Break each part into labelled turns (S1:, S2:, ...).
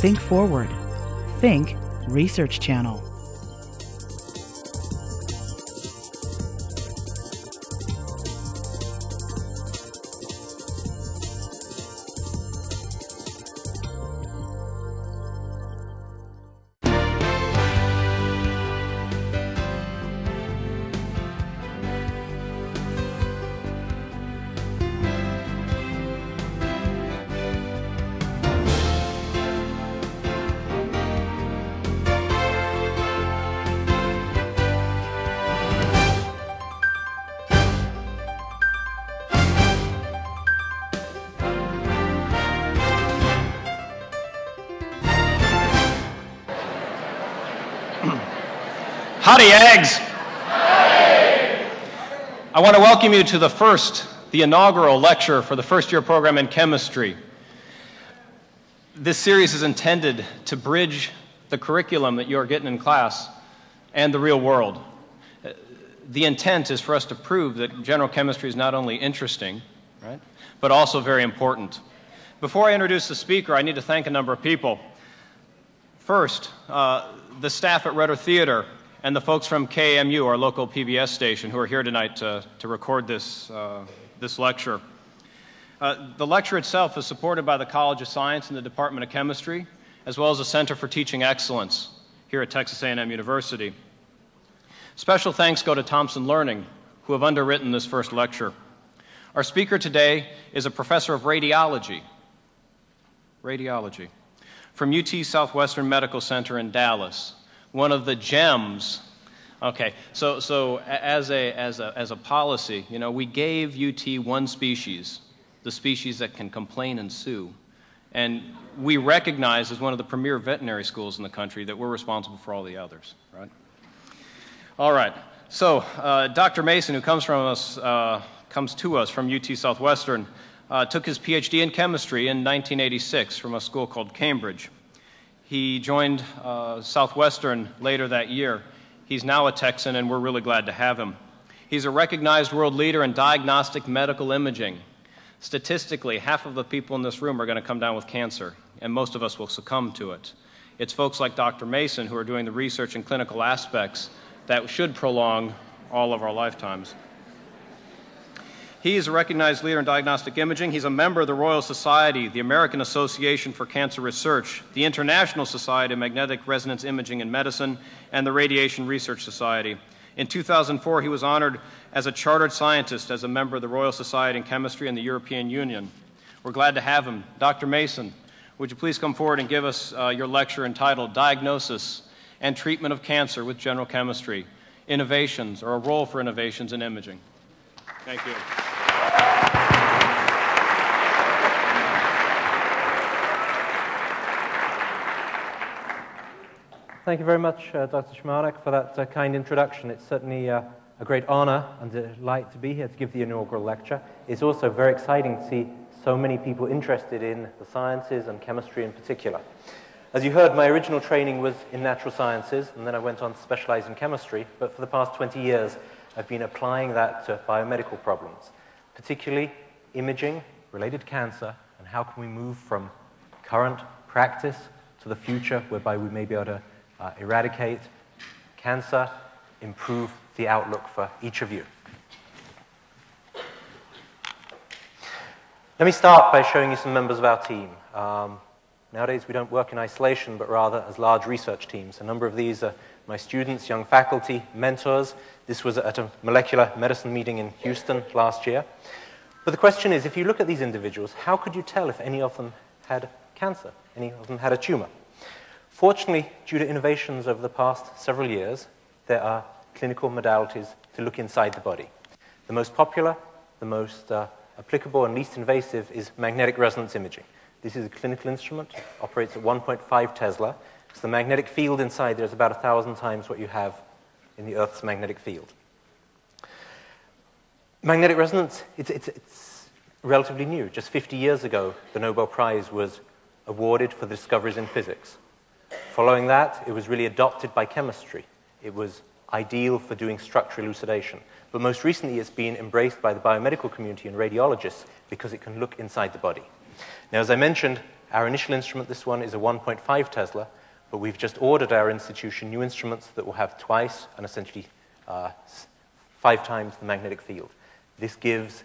S1: Think forward. Think Research Channel.
S2: Howdy, eggs! I want to welcome you to the inaugural lecture for the first-year program in chemistry. This series is intended to bridge the curriculum that you're getting in class and the real world. The intent is for us to prove that general chemistry is not only interesting, right, but also very important. Before I introduce the speaker, I need to thank a number of people. First, the staff at Rudder Theater and the folks from KMU, our local PBS station, who are here tonight to record this lecture. The lecture itself is supported by the College of Science and the Department of Chemistry, as well as the Center for Teaching Excellence here at Texas A&M University. Special thanks go to Thompson Learning, who have underwritten this first lecture. Our speaker today is a professor of radiology from UT Southwestern Medical Center in Dallas. One of the gems. Okay, so as a policy, you know, we gave UT one species, the species that can complain and sue, and we recognize as one of the premier veterinary schools in the country that we're responsible for all the others, right? All right. So Dr. Mason, who comes to us from UT Southwestern, took his PhD in chemistry in 1986 from a school called Cambridge. He joined Southwestern later that year. He's now a Texan, and we're really glad to have him. He's a recognized world leader in diagnostic medical imaging. Statistically, half of the people in this room are going to come down with cancer, and most of us will succumb to it. It's folks like Dr. Mason who are doing the research and clinical aspects that should prolong all of our lifetimes. He is a recognized leader in diagnostic imaging. He's a member of the Royal Society, the American Association for Cancer Research, the International Society of Magnetic Resonance Imaging in Medicine, and the Radiation Research Society. In 2004, he was honored as a chartered scientist as a member of the Royal Society in Chemistry and the European Union. We're glad to have him. Dr. Mason, would you please come forward and give us your lecture entitled Diagnosis and Treatment of Cancer with General Chemistry, Innovations, or a Role for Innovations in Imaging. Thank you.
S3: Thank you very much, Dr. Schmarek, for that kind introduction. It's certainly a great honor and a delight to be here to give the inaugural lecture. It's also very exciting to see so many people interested in the sciences and chemistry in particular. As you heard, my original training was in natural sciences, and then I went on to specialize in chemistry, but for the past 20 years, I've been applying that to biomedical problems, particularly imaging related to cancer, and how can we move from current practice to the future whereby we may be able to eradicate cancer, improve the outlook for each of you. Let me start by showing you some members of our team. Nowadays, we don't work in isolation, but rather as large research teams. A number of these are my students, young faculty, mentors. This was at a molecular medicine meeting in Houston last year. But the question is, if you look at these individuals, how could you tell if any of them had cancer, any of them had a tumor? Fortunately, due to innovations over the past several years, there are clinical modalities to look inside the body. The most popular, the most applicable and least invasive is magnetic resonance imaging. This is a clinical instrument, operates at 1.5 Tesla. So the magnetic field inside there is about 1,000 times what you have in the Earth's magnetic field. Magnetic resonance, it's relatively new. Just 50 years ago, the Nobel Prize was awarded for the discoveries in physics. Following that, it was really adopted by chemistry. It was ideal for doing structural elucidation. But most recently, it's been embraced by the biomedical community and radiologists because it can look inside the body. Now, as I mentioned, Our initial instrument, this one, is a 1.5 Tesla, but we've just ordered our institution new instruments that will have twice and essentially 5 times the magnetic field. This gives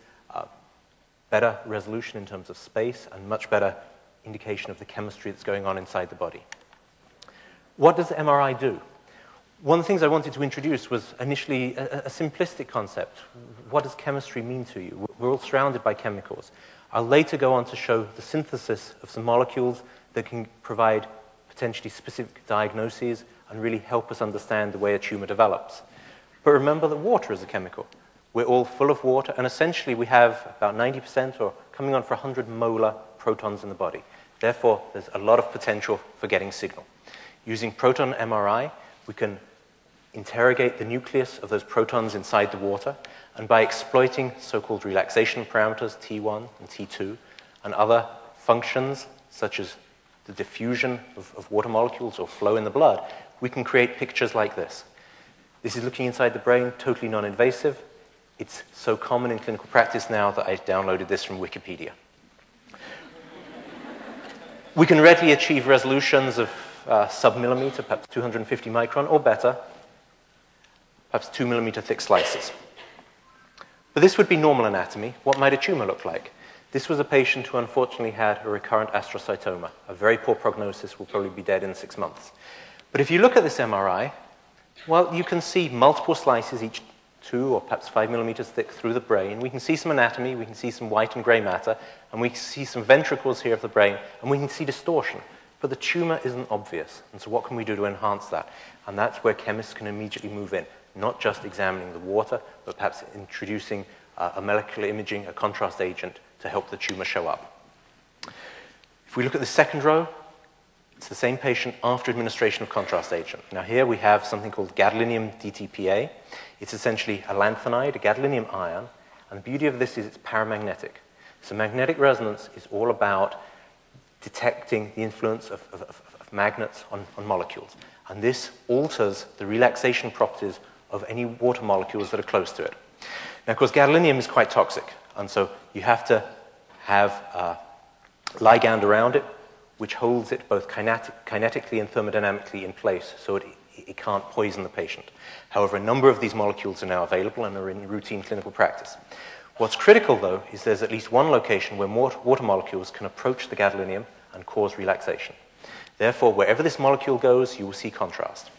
S3: better resolution in terms of space and much better indication of the chemistry that's going on inside the body. What does MRI do? One of the things I wanted to introduce was initially a simplistic concept. What does chemistry mean to you? We're all surrounded by chemicals. I'll later go on to show the synthesis of some molecules that can provide potentially specific diagnoses and really help us understand the way a tumor develops. But remember that water is a chemical. We're all full of water, and essentially we have about 90% or coming on for 100 molar protons in the body. Therefore, there's a lot of potential for getting signal. Using proton MRI, we can interrogate the nucleus of those protons inside the water, and by exploiting so-called relaxation parameters, T1 and T2, and other functions such as the diffusion of water molecules or flow in the blood, we can create pictures like this. This is looking inside the brain, totally non-invasive. It's so common in clinical practice now that I downloaded this from Wikipedia. We can readily achieve resolutions of sub-millimeter, perhaps 250 micron or better, perhaps 2 millimeter thick slices. But this would be normal anatomy. What might a tumor look like? This was a patient who unfortunately had a recurrent astrocytoma. A very poor prognosis, will probably be dead in 6 months. But if you look at this MRI, well, you can see multiple slices, each 2 or perhaps 5 millimeters thick through the brain. We can see some anatomy, we can see some white and gray matter, and we can see some ventricles here of the brain, and we can see distortion. But the tumor isn't obvious, and so what can we do to enhance that? And that's where chemists can immediately move in, not just examining the water, but perhaps introducing a molecular imaging, a contrast agent, to help the tumor show up. If we look at the second row, it's the same patient after administration of contrast agent. Now here we have something called gadolinium DTPA. It's essentially a lanthanide, a gadolinium ion, and the beauty of this is it's paramagnetic. So magnetic resonance is all about detecting the influence of magnets on molecules. And this alters the relaxation properties of any water molecules that are close to it. Now, of course, gadolinium is quite toxic, and so you have to have a ligand around it, which holds it both kinetically and thermodynamically in place so it can't poison the patient. However, a number of these molecules are now available and are in routine clinical practice. What's critical, though, is there's at least one location where water molecules can approach the gadolinium and cause relaxation. Therefore, wherever this molecule goes, you will see contrast.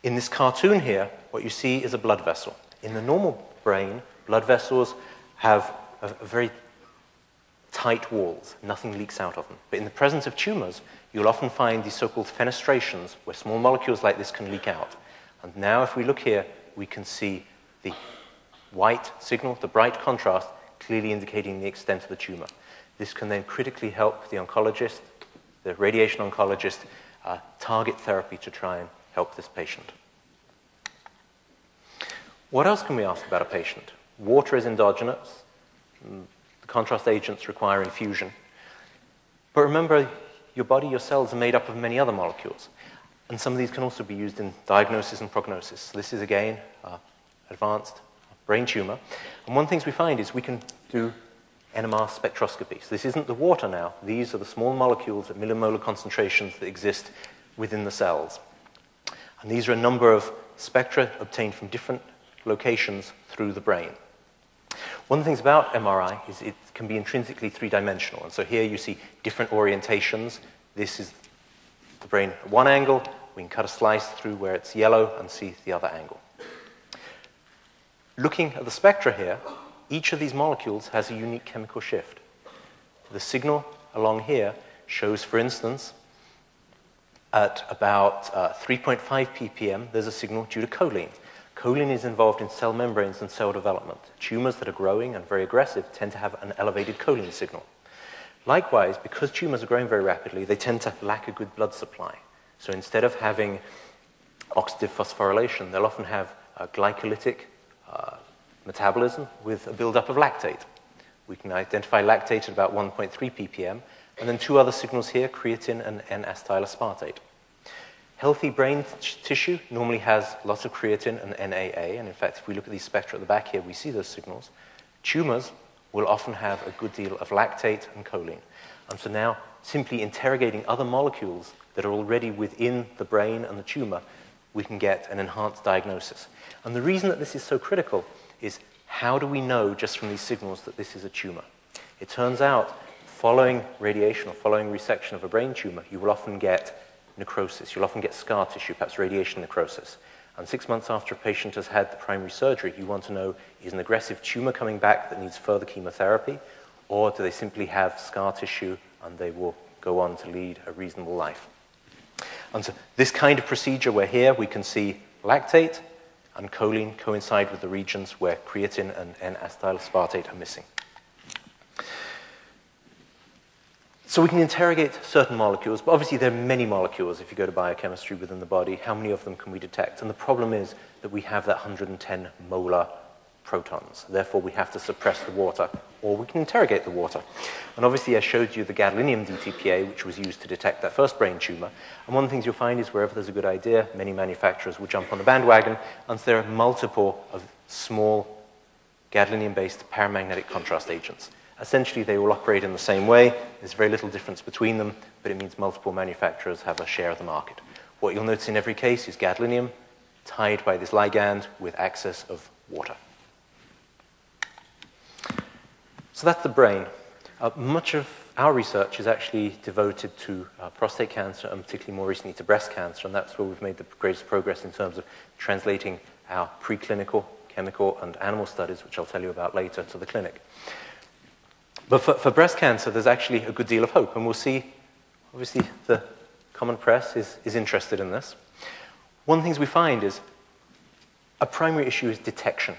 S3: In this cartoon here, what you see is a blood vessel. In the normal brain, blood vessels have a very tight walls. Nothing leaks out of them. But in the presence of tumors, you'll often find these so-called fenestrations where small molecules like this can leak out. And now if we look here, we can see the white signal, the bright contrast, clearly indicating the extent of the tumor. This can then critically help the oncologist, the radiation oncologist, target therapy to try and help this patient. What else can we ask about a patient? Water is endogenous. The contrast agents require infusion. But remember, your body, your cells are made up of many other molecules. And some of these can also be used in diagnosis and prognosis. This is, again, advanced brain tumor. And one of the things we find is we can do NMR spectroscopy. So this isn't the water now. These are the small molecules at millimolar concentrations that exist within the cells. And these are a number of spectra obtained from different locations through the brain. One of the things about MRI is it can be intrinsically three-dimensional. And so here you see different orientations. This is the brain at one angle. We can cut a slice through where it's yellow and see the other angle. Looking at the spectra here, each of these molecules has a unique chemical shift. The signal along here shows, for instance, at about 3.5 ppm, there's a signal due to choline. Choline is involved in cell membranes and cell development. Tumors that are growing and very aggressive tend to have an elevated choline signal. Likewise, because tumors are growing very rapidly, they tend to lack a good blood supply. So instead of having oxidative phosphorylation, they'll often have a glycolytic metabolism with a buildup of lactate. We can identify lactate at about 1.3 ppm, and then two other signals here, creatine and N-acetyl-aspartate. Healthy brain tissue normally has lots of creatine and NAA, and in fact, if we look at these spectra at the back here, we see those signals. Tumors will often have a good deal of lactate and choline. And so now, simply interrogating other molecules that are already within the brain and the tumor, we can get an enhanced diagnosis. And the reason that this is so critical is, how do we know just from these signals that this is a tumor? It turns out, following radiation or following resection of a brain tumor, you will often get necrosis. You'll often get scar tissue, perhaps radiation necrosis. And 6 months after a patient has had the primary surgery, you want to know, is an aggressive tumor coming back that needs further chemotherapy, or do they simply have scar tissue and they will go on to lead a reasonable life? And so this kind of procedure, where here we can see lactate and choline coincide with the regions where creatine and N-acetyl aspartate are missing. So we can interrogate certain molecules, but obviously there are many molecules if you go to biochemistry within the body. How many of them can we detect? And the problem is that we have that 110 molar protons. Therefore, we have to suppress the water, or we can interrogate the water. And obviously, I showed you the gadolinium DTPA, which was used to detect that first brain tumor. And one of the things you'll find is wherever there's a good idea, many manufacturers will jump on the bandwagon, and so there are multiple of small gadolinium-based paramagnetic contrast agents. Essentially, they all operate in the same way. There's very little difference between them, but it means multiple manufacturers have a share of the market. What you'll notice in every case is gadolinium tied by this ligand with excess of water. So that's the brain. Much of our research is actually devoted to prostate cancer, and particularly more recently to breast cancer, and that's where we've made the greatest progress in terms of translating our preclinical, chemical, and animal studies, which I'll tell you about later, to the clinic. But for breast cancer, there's actually a good deal of hope, and we'll see, obviously, the common press is interested in this. One of the things we find is a primary issue is detection.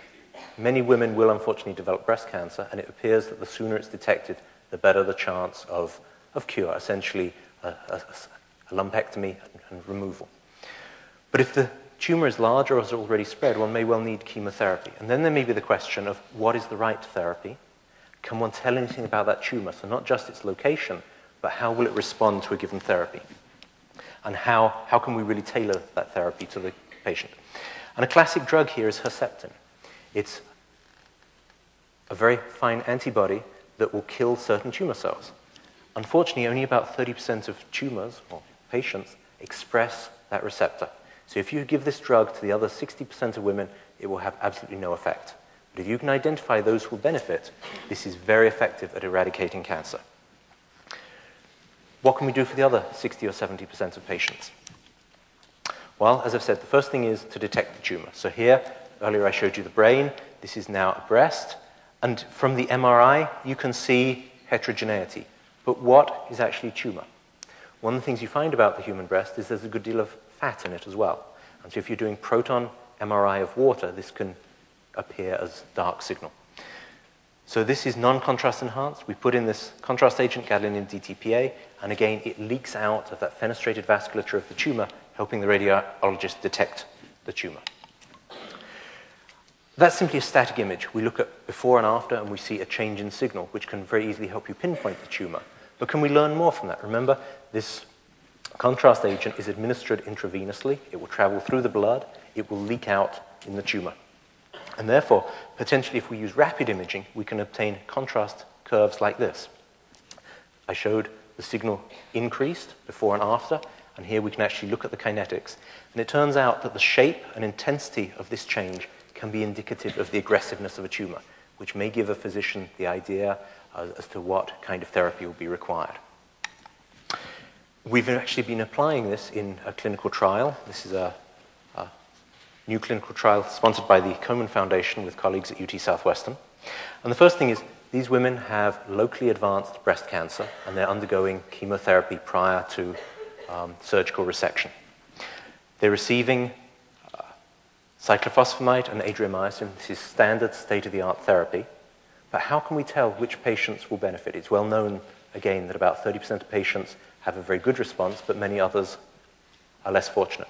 S3: Many women will unfortunately develop breast cancer, and it appears that the sooner it's detected, the better the chance of cure, essentially a lumpectomy and removal. But if the tumor is large or has already spread, one may well need chemotherapy. And then there may be the question of what is the right therapy? Can one tell anything about that tumor? So not just its location, but how will it respond to a given therapy? And how can we really tailor that therapy to the patient? And a classic drug here is Herceptin. It's a very fine antibody that will kill certain tumor cells. Unfortunately, only about 30% of tumors or patients express that receptor. So if you give this drug to the other 60% of women, it will have absolutely no effect. But if you can identify those who will benefit, this is very effective at eradicating cancer. What can we do for the other 60 or 70% of patients? Well, as I've said, the first thing is to detect the tumor. So here, earlier I showed you the brain. This is now a breast. And from the MRI, you can see heterogeneity. But what is actually tumor? One of the things you find about the human breast is there's a good deal of fat in it as well. And so if you're doing proton MRI of water, this can appear as dark signal. So this is non-contrast enhanced. We put in this contrast agent, gadolinium DTPA, and again, it leaks out of that fenestrated vasculature of the tumor, helping the radiologist detect the tumor. That's simply a static image. We look at before and after, and we see a change in signal, which can very easily help you pinpoint the tumor. But can we learn more from that? Remember, this contrast agent is administered intravenously. It will travel through the blood. It will leak out in the tumor. And therefore, potentially, if we use rapid imaging, we can obtain contrast curves like this. I showed the signal increased before and after, and here we can actually look at the kinetics. And it turns out that the shape and intensity of this change can be indicative of the aggressiveness of a tumor, which may give a physician the idea as to what kind of therapy will be required. We've actually been applying this in a clinical trial. This is a new clinical trial sponsored by the Komen Foundation with colleagues at UT Southwestern. And the first thing is, these women have locally advanced breast cancer, and they're undergoing chemotherapy prior to surgical resection. They're receiving cyclophosphamide and adriamycin. This is standard state-of-the-art therapy. But how can we tell which patients will benefit? It's well known, again, that about 30% of patients have a very good response, but many others are less fortunate.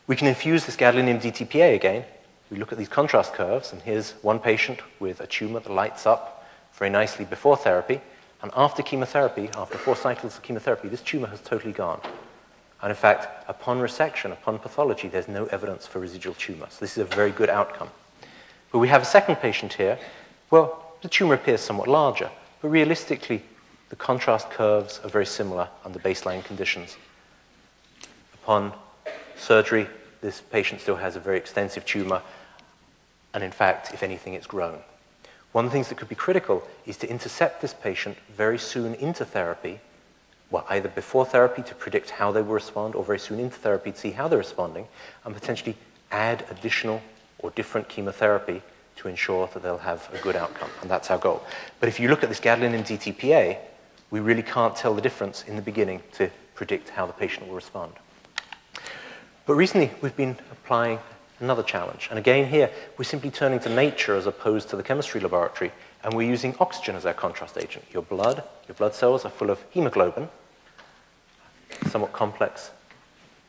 S3: We can infuse this gadolinium DTPA again. We look at these contrast curves, and here's one patient with a tumor that lights up very nicely before therapy, and after chemotherapy, after 4 cycles of chemotherapy, this tumor has totally gone. And in fact, upon resection, upon pathology, there's no evidence for residual tumor. So this is a very good outcome. But we have a second patient here. Well, the tumor appears somewhat larger, but realistically, the contrast curves are very similar under baseline conditions. Upon surgery, this patient still has a very extensive tumor, and in fact, if anything, it's grown. One of the things that could be critical is to intercept this patient very soon into therapy, well, either before therapy to predict how they will respond, or very soon into therapy to see how they're responding, and potentially add additional or different chemotherapy to ensure that they'll have a good outcome, and that's our goal. But if you look at this gadolinium DTPA, we really can't tell the difference in the beginning to predict how the patient will respond. But recently, we've been applying another challenge. And again here, we're simply turning to nature as opposed to the chemistry laboratory, and we're using oxygen as our contrast agent. Your blood cells are full of hemoglobin, somewhat complex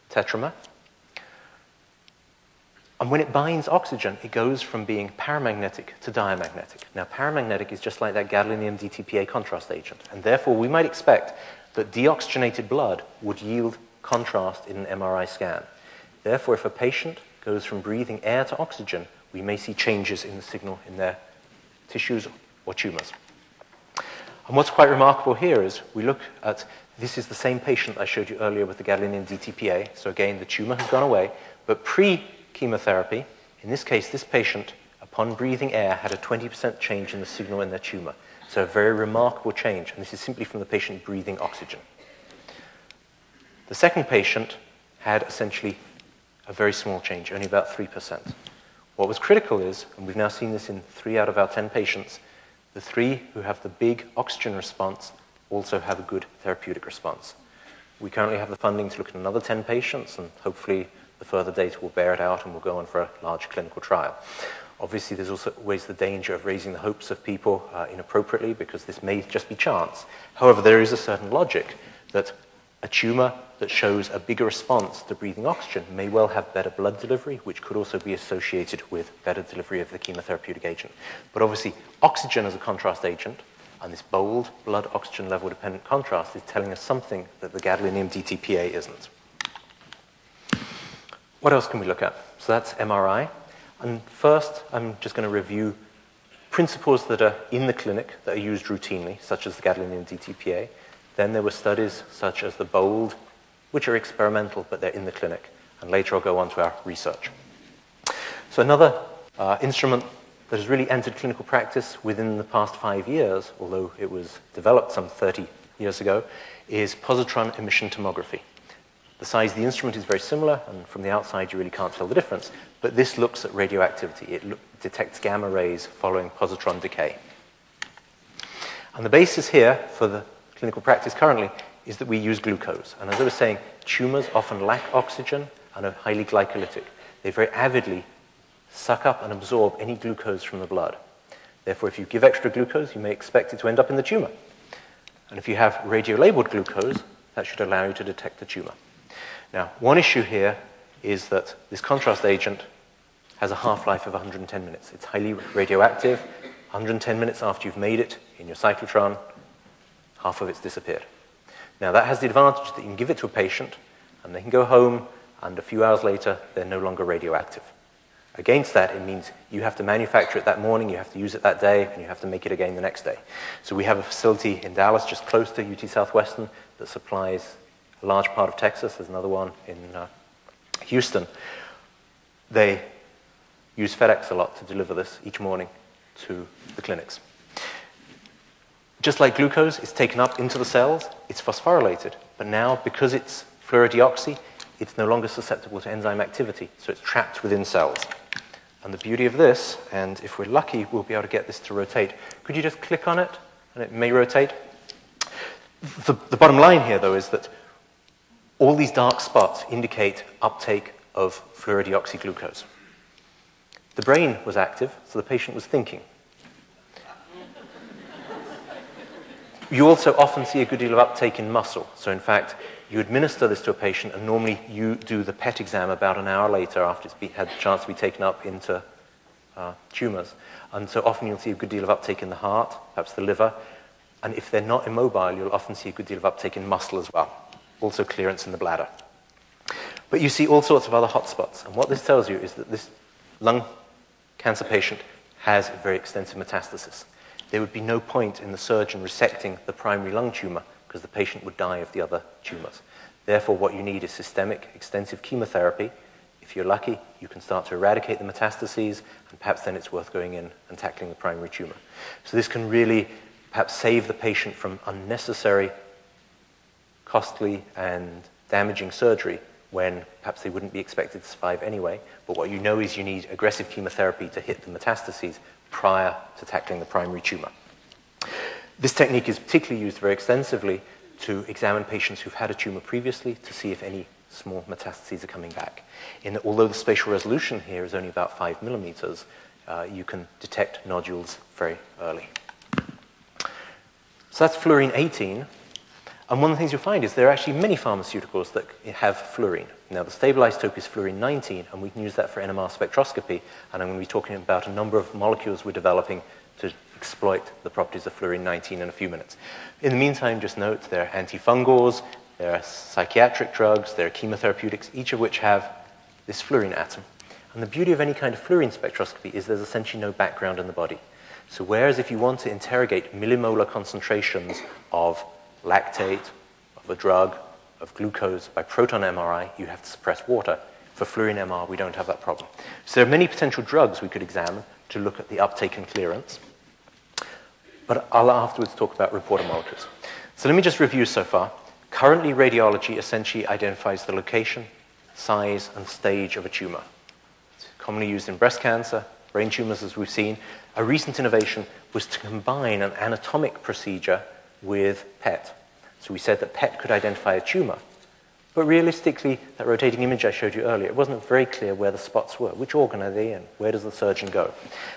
S3: tetramer. And when it binds oxygen, it goes from being paramagnetic to diamagnetic. Now, paramagnetic is just like that gadolinium DTPA contrast agent, and therefore we might expect that deoxygenated blood would yield contrast in an MRI scan. Therefore, if a patient goes from breathing air to oxygen, we may see changes in the signal in their tissues or tumors. And what's quite remarkable here is we look at, this is the same patient I showed you earlier with the gadolinium DTPA. So again, the tumor has gone away, but pre-chemotherapy, in this case, this patient, upon breathing air, had a 20% change in the signal in their tumor. So a very remarkable change, and this is simply from the patient breathing oxygen. The second patient had essentially a very small change, only about 3%. What was critical is, and we've now seen this in 3 out of our 10 patients, the 3 who have the big oxygen response also have a good therapeutic response. We currently have the funding to look at another 10 patients, and hopefully the further data will bear it out and we'll go on for a large clinical trial. Obviously, there's also always the danger of raising the hopes of people inappropriately, because this may just be chance. However, there is a certain logic that a tumor that shows a bigger response to breathing oxygen may well have better blood delivery, which could also be associated with better delivery of the chemotherapeutic agent. But obviously, oxygen as a contrast agent, and this bold blood oxygen level dependent contrast, is telling us something that the gadolinium DTPA isn't. What else can we look at? So that's MRI. And first, I'm just going to review principles that are in the clinic that are used routinely, such as the gadolinium DTPA. Then there were studies such as the BOLD, which are experimental, but they're in the clinic. And later I'll go on to our research. So another instrument that has really entered clinical practice within the past 5 years, although it was developed some 30 years ago, is positron emission tomography. The size of the instrument is very similar, and from the outside you really can't tell the difference, but this looks at radioactivity. It detects gamma rays following positron decay. And the basis here for the clinical practice currently is that we use glucose. And as I was saying, tumors often lack oxygen and are highly glycolytic. They very avidly suck up and absorb any glucose from the blood. Therefore, if you give extra glucose, you may expect it to end up in the tumor. And if you have radio-labeled glucose, that should allow you to detect the tumor. Now, one issue here is that this contrast agent has a half-life of 110 minutes. It's highly radioactive. 110 minutes after you've made it in your cyclotron, half of it's disappeared. Now, that has the advantage that you can give it to a patient, and they can go home, and a few hours later, they're no longer radioactive. Against that, it means you have to manufacture it that morning, you have to use it that day, and you have to make it again the next day. So we have a facility in Dallas, just close to UT Southwestern, that supplies a large part of Texas. There's another one in Houston. They use FedEx a lot to deliver this each morning to the clinics. Just like glucose, it's taken up into the cells, it's phosphorylated, but now, because it's fluorodeoxy, it's no longer susceptible to enzyme activity, so it's trapped within cells. And the beauty of this, and if we're lucky, we'll be able to get this to rotate. Could you just click on it, and it may rotate? The bottom line here, though, is that all these dark spots indicate uptake of fluorodeoxyglucose. The brain was active, so the patient was thinking. You also often see a good deal of uptake in muscle. So in fact, you administer this to a patient, and normally you do the PET exam about an hour later after it's had the chance to be taken up into tumors. And so often you'll see a good deal of uptake in the heart, perhaps the liver. And if they're not immobile, you'll often see a good deal of uptake in muscle as well. Also clearance in the bladder. But you see all sorts of other hotspots. And what this tells you is that this lung cancer patient has a very extensive metastasis. there would be no point in the surgeon resecting the primary lung tumor because the patient would die of the other tumors. Therefore, what you need is systemic, extensive chemotherapy. If you're lucky, you can start to eradicate the metastases, and perhaps then it's worth going in and tackling the primary tumor. So this can really perhaps save the patient from unnecessary, costly, and damaging surgery when perhaps they wouldn't be expected to survive anyway. But what you know is you need aggressive chemotherapy to hit the metastases prior to tackling the primary tumor. This technique is particularly used very extensively to examine patients who've had a tumor previously to see if any small metastases are coming back. Although the spatial resolution here is only about 5 millimeters, you can detect nodules very early. So that's fluorine 18. And one of the things you'll find is there are actually many pharmaceuticals that have fluorine. Now, the stable isotope is fluorine 19, and we can use that for NMR spectroscopy. And I'm going to be talking about a number of molecules we're developing to exploit the properties of fluorine 19 in a few minutes. In the meantime, just note there are antifungals, there are psychiatric drugs, there are chemotherapeutics, each of which have this fluorine atom. And the beauty of any kind of fluorine spectroscopy is there's essentially no background in the body. So whereas if you want to interrogate millimolar concentrations of lactate, of a drug, of glucose by proton MRI, you have to suppress water. For fluorine MR, we don't have that problem. So there are many potential drugs we could examine to look at the uptake and clearance. But I'll afterwards talk about reporter molecules. So let me just review so far. Currently, radiology essentially identifies the location, size, and stage of a tumor. It's commonly used in breast cancer, brain tumors, as we've seen. A recent innovation was to combine an anatomic procedure with PET. So we said that PET could identify a tumor. But realistically, that rotating image I showed you earlier, it wasn't very clear where the spots were. Which organ are they in? Where does the surgeon go?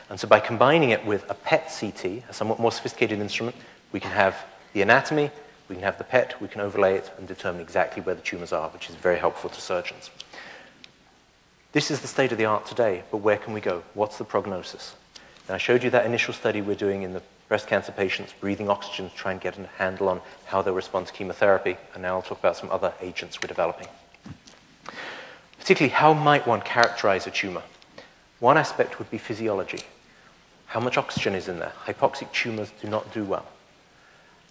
S3: And so by combining it with a PET CT, a somewhat more sophisticated instrument, we can have the anatomy, we can have the PET, we can overlay it and determine exactly where the tumors are, which is very helpful to surgeons. This is the state of the art today, but where can we go? What's the prognosis? Now, I showed you that initial study we're doing in the breast cancer patients breathing oxygen to try and get a handle on how they'll respond to chemotherapy, and now I'll talk about some other agents we're developing. Particularly, how might one characterize a tumor? One aspect would be physiology. How much oxygen is in there? Hypoxic tumors do not do well.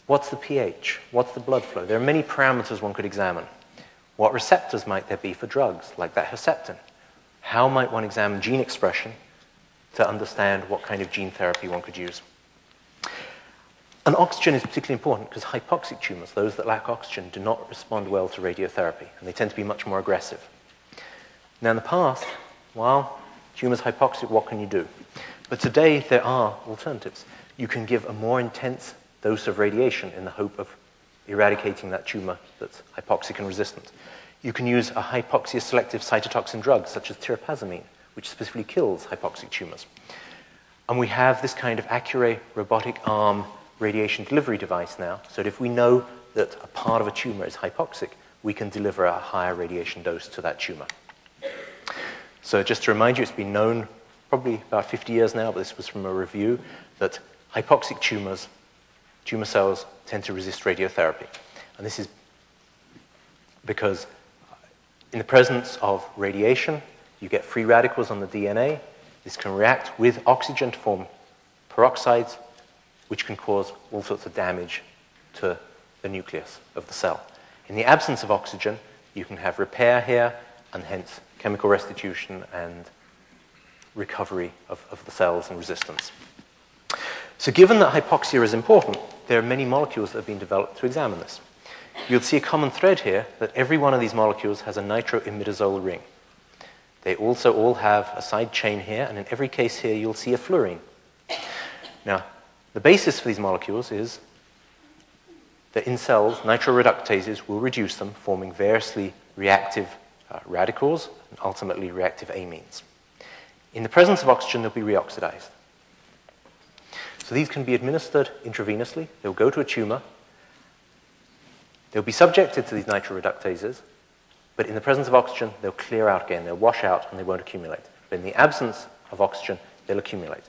S3: What's the pH? What's the blood flow? There are many parameters one could examine. What receptors might there be for drugs, like that Herceptin? How might one examine gene expression to understand what kind of gene therapy one could use? And oxygen is particularly important because hypoxic tumors, those that lack oxygen, do not respond well to radiotherapy, and they tend to be much more aggressive. Now, in the past, while tumors hypoxic, what can you do? But today, there are alternatives. You can give a more intense dose of radiation in the hope of eradicating that tumor that's hypoxic and resistant. You can use a hypoxia-selective cytotoxin drug, such as tirapazamine, which specifically kills hypoxic tumors. And we have this kind of Accuray robotic arm radiation delivery device now, so that if we know that a part of a tumor is hypoxic, we can deliver a higher radiation dose to that tumor. So just to remind you, it's been known probably about 50 years now, but this was from a review, that hypoxic tumors, tumor cells, tend to resist radiotherapy. And this is because in the presence of radiation, you get free radicals on the DNA. This can react with oxygen to form peroxides, which can cause all sorts of damage to the nucleus of the cell. In the absence of oxygen, you can have repair here, and hence chemical restitution and recovery of the cells and resistance. So given that hypoxia is important, there are many molecules that have been developed to examine this. You'll see a common thread here that every one of these molecules has a nitroimidazole ring. They also all have a side chain here, and in every case here, you'll see a fluorine. Now, the basis for these molecules is that in cells, nitroreductases will reduce them, forming variously reactive radicals and ultimately reactive amines. In the presence of oxygen, they'll be reoxidized. So these can be administered intravenously. They'll go to a tumor. They'll be subjected to these nitroreductases, but in the presence of oxygen, they'll clear out again. They'll wash out and they won't accumulate. But in the absence of oxygen, they'll accumulate.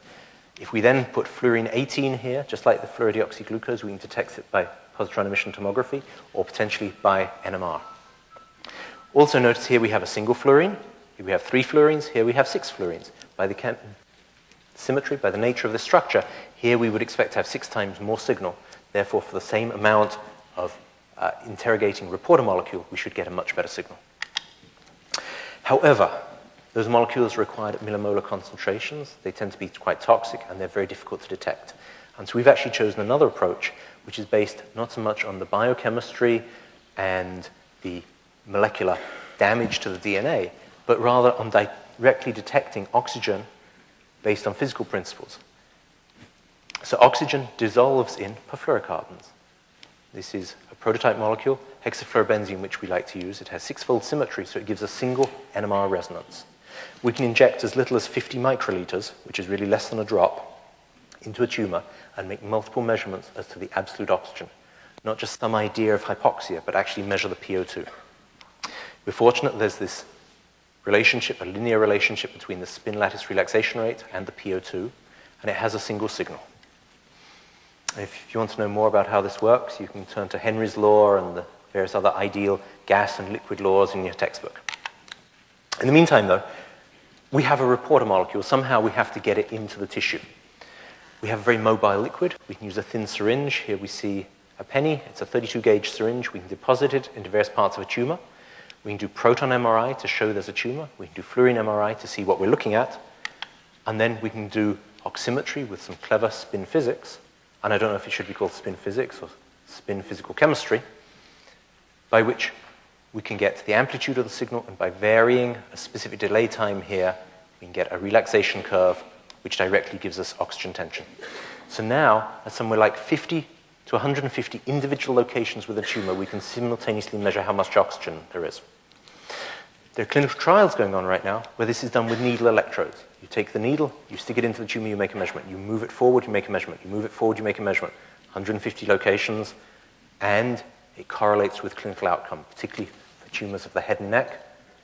S3: If we then put fluorine 18 here, just like the fluorodeoxyglucose, we can detect it by positron emission tomography or potentially by NMR. Also notice here we have a single fluorine. Here we have 3 fluorines. Here we have 6 fluorines. By the symmetry, by the nature of the structure, here we would expect to have 6 times more signal. Therefore, for the same amount of interrogating reporter molecule, we should get a much better signal. However, those molecules are required at millimolar concentrations. They tend to be quite toxic, and they're very difficult to detect. And so we've actually chosen another approach, which is based not so much on the biochemistry and the molecular damage to the DNA, but rather on directly detecting oxygen based on physical principles. So oxygen dissolves in perfluorocarbons. This is a prototype molecule, hexafluorobenzene, which we like to use. It has 6-fold symmetry, so it gives a single NMR resonance. We can inject as little as 50 microliters, which is really less than a drop, into a tumor and make multiple measurements as to the absolute oxygen. Not just some idea of hypoxia, but actually measure the PO2. We're fortunate there's this relationship, a linear relationship between the spin lattice relaxation rate and the PO2, and it has a single signal. If you want to know more about how this works, you can turn to Henry's law and the various other ideal gas and liquid laws in your textbook. In the meantime, though, we have a reporter molecule. Somehow we have to get it into the tissue. We have a very mobile liquid. We can use a thin syringe. Here we see a penny. It's a 32-gauge syringe. We can deposit it into various parts of a tumor. We can do proton MRI to show there's a tumor. We can do fluorine MRI to see what we're looking at. And then we can do oximetry with some clever spin physics. And I don't know if it should be called spin physics or spin physical chemistry, by which we can get the amplitude of the signal, and by varying a specific delay time here, we can get a relaxation curve, which directly gives us oxygen tension. So now, at somewhere like 50 to 150 individual locations with a tumor, we can simultaneously measure how much oxygen there is. There are clinical trials going on right now where this is done with needle electrodes. You take the needle, you stick it into the tumor, you make a measurement. You move it forward, you make a measurement. You move it forward, you make a measurement. 150 locations, and it correlates with clinical outcome, particularly for tumors of the head and neck,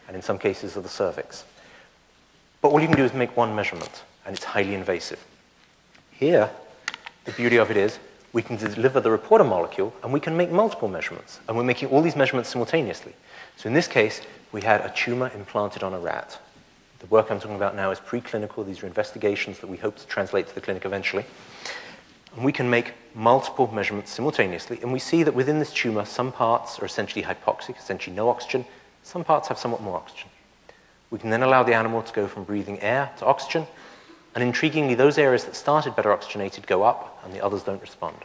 S3: and in some cases of the cervix. But all you can do is make one measurement, and it's highly invasive. Here, the beauty of it is, we can deliver the reporter molecule, and we can make multiple measurements. And we're making all these measurements simultaneously. So in this case, we had a tumor implanted on a rat. The work I'm talking about now is preclinical. These are investigations that we hope to translate to the clinic eventually. And we can make multiple measurements simultaneously. And we see that within this tumor, some parts are essentially hypoxic, essentially no oxygen. Some parts have somewhat more oxygen. We can then allow the animal to go from breathing air to oxygen. And intriguingly, those areas that started better oxygenated go up, and the others don't respond.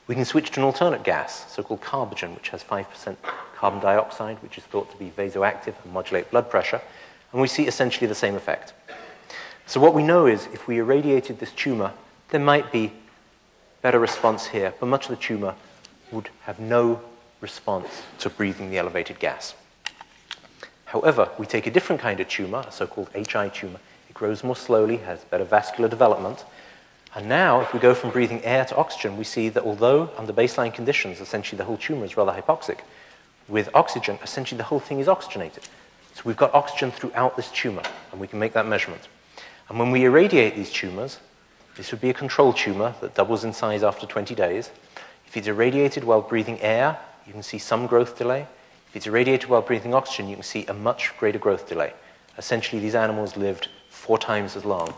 S3: We can switch to an alternate gas, so-called carbogen, which has 5% carbon dioxide, which is thought to be vasoactive and modulate blood pressure, and we see essentially the same effect. So what we know is, if we irradiated this tumor, there might be better response here, but much of the tumor would have no response to breathing the elevated gas. However, we take a different kind of tumor, a so-called HI tumor. It grows more slowly, has better vascular development. And now, if we go from breathing air to oxygen, we see that although under baseline conditions, essentially the whole tumor is rather hypoxic, with oxygen, essentially the whole thing is oxygenated. So we've got oxygen throughout this tumor, and we can make that measurement. And when we irradiate these tumors, this would be a control tumor that doubles in size after 20 days. If it's irradiated while breathing air, you can see some growth delay. If it's irradiated while breathing oxygen, you can see a much greater growth delay. Essentially, these animals lived 4 times as long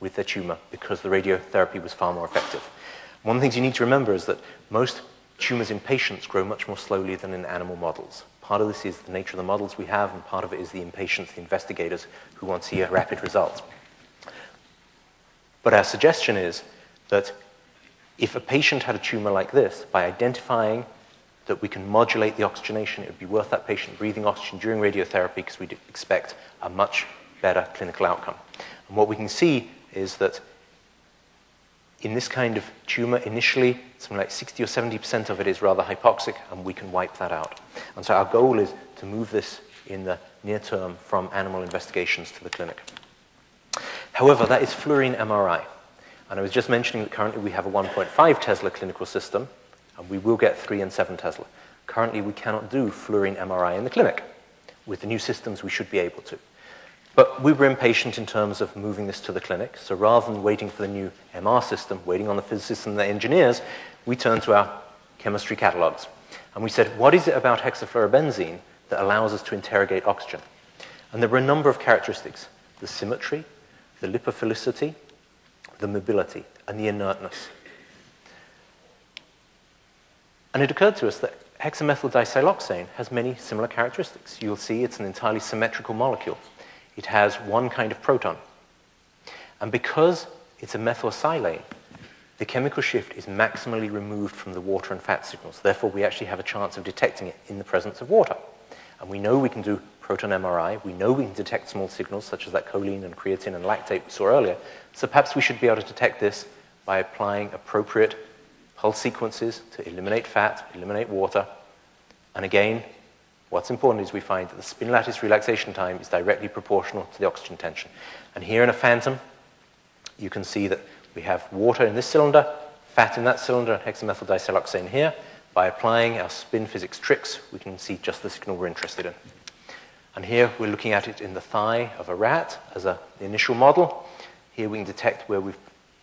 S3: with their tumor because the radiotherapy was far more effective. One of the things you need to remember is that most tumors in patients grow much more slowly than in animal models. Part of this is the nature of the models we have, and part of it is the impatience, the investigators who want to see a rapid result. But our suggestion is that if a patient had a tumor like this, by identifying that we can modulate the oxygenation, it would be worth that patient breathing oxygen during radiotherapy because we'd expect a much better clinical outcome. And what we can see is that in this kind of tumor, initially, something like 60 or 70% of it is rather hypoxic, and we can wipe that out. And so our goal is to move this in the near term from animal investigations to the clinic. However, that is fluorine MRI. And I was just mentioning that currently we have a 1.5 Tesla clinical system, and we will get 3 and 7 Tesla. Currently, we cannot do fluorine MRI in the clinic. With the new systems, we should be able to. But we were impatient in terms of moving this to the clinic, so rather than waiting for the new MR system, waiting on the physicists and the engineers, we turned to our chemistry catalogs. And we said, what is it about hexafluorobenzene that allows us to interrogate oxygen? And there were a number of characteristics: the symmetry, the lipophilicity, the mobility, and the inertness. And it occurred to us that hexamethyl disiloxane has many similar characteristics. You'll see it's an entirely symmetrical molecule. It has one kind of proton. And because it's a methylsilane, the chemical shift is maximally removed from the water and fat signals. Therefore, we actually have a chance of detecting it in the presence of water. And we know we can do proton MRI. We know we can detect small signals, such as that choline and creatine and lactate we saw earlier. So perhaps we should be able to detect this by applying appropriate pulse sequences to eliminate fat, eliminate water. And again, what's important is we find that the spin lattice relaxation time is directly proportional to the oxygen tension. And here in a phantom, you can see that we have water in this cylinder, fat in that cylinder, and hexamethyl disiloxane here. By applying our spin physics tricks, we can see just the signal we're interested in. And here we're looking at it in the thigh of a rat as the initial model. Here we can detect where we've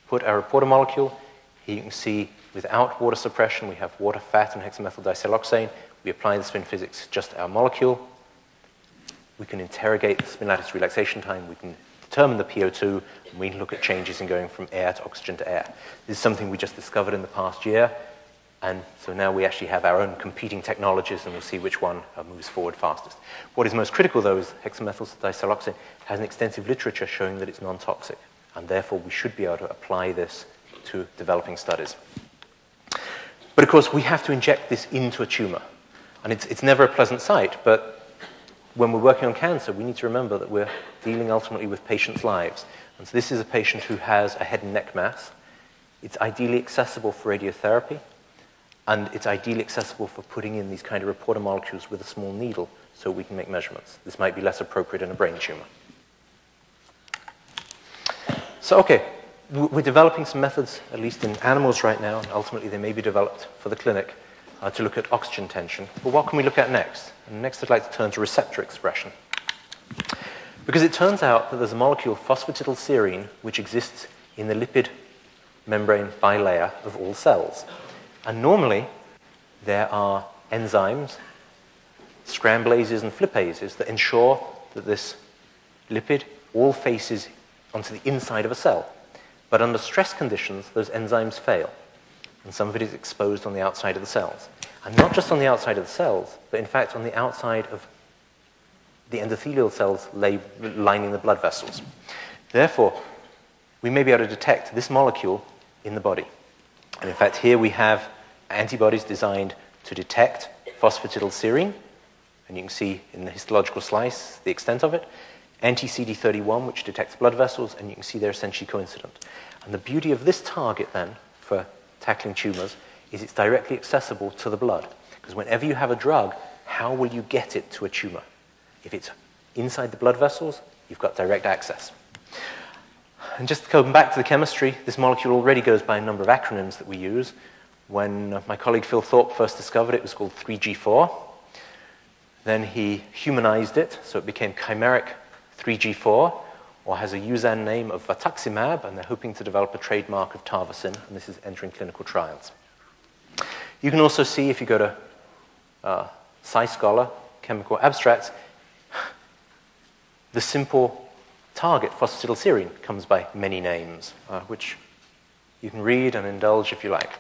S3: put our reporter molecule. Here you can see without water suppression, we have water, fat, and hexamethyl disiloxane. We apply the spin physics, just our molecule. We can interrogate the spin lattice relaxation time. We can determine the PO2, and we can look at changes in going from air to oxygen to air. This is something we just discovered in the past year, and so now we actually have our own competing technologies, and we'll see which one moves forward fastest. What is most critical, though, is hexamethyl disiloxane has an extensive literature showing that it's non-toxic, and therefore we should be able to apply this to developing studies. But of course, we have to inject this into a tumor, and it's never a pleasant sight, but when we're working on cancer, we need to remember that we're dealing ultimately with patients' lives. And so this is a patient who has a head and neck mass. It's ideally accessible for radiotherapy, and it's ideally accessible for putting in these kind of reporter molecules with a small needle so we can make measurements. This might be less appropriate in a brain tumor. So, okay, we're developing some methods, at least in animals right now, and ultimately they may be developed for the clinic, to look at oxygen tension. But what can we look at next? And next I'd like to turn to receptor expression. Because it turns out that there's a molecule, phosphatidylserine, which exists in the lipid membrane bilayer of all cells. And normally there are enzymes, scramblases and flipases, that ensure that this lipid all faces onto the inside of a cell. But under stress conditions, those enzymes fail. And some of it is exposed on the outside of the cells. And not just on the outside of the cells, but in fact on the outside of the endothelial cells lining the blood vessels. Therefore, we may be able to detect this molecule in the body. And in fact, here we have antibodies designed to detect phosphatidylserine, and you can see in the histological slice the extent of it, anti-CD31, which detects blood vessels, and you can see they're essentially coincident. And the beauty of this target, then, for tackling tumors, is it's directly accessible to the blood. Because whenever you have a drug, how will you get it to a tumor? If it's inside the blood vessels, you've got direct access. And just going back to the chemistry, this molecule already goes by a number of acronyms that we use. When my colleague Phil Thorpe first discovered it, it was called 3G4. Then he humanized it, so it became chimeric 3G4, or has a USAN name of vatuximab, and they're hoping to develop a trademark of Tarvacin, and this is entering clinical trials. You can also see, if you go to SciScholar, Chemical Abstracts, the simple target, phosphatidylserine, comes by many names, which you can read and indulge if you like.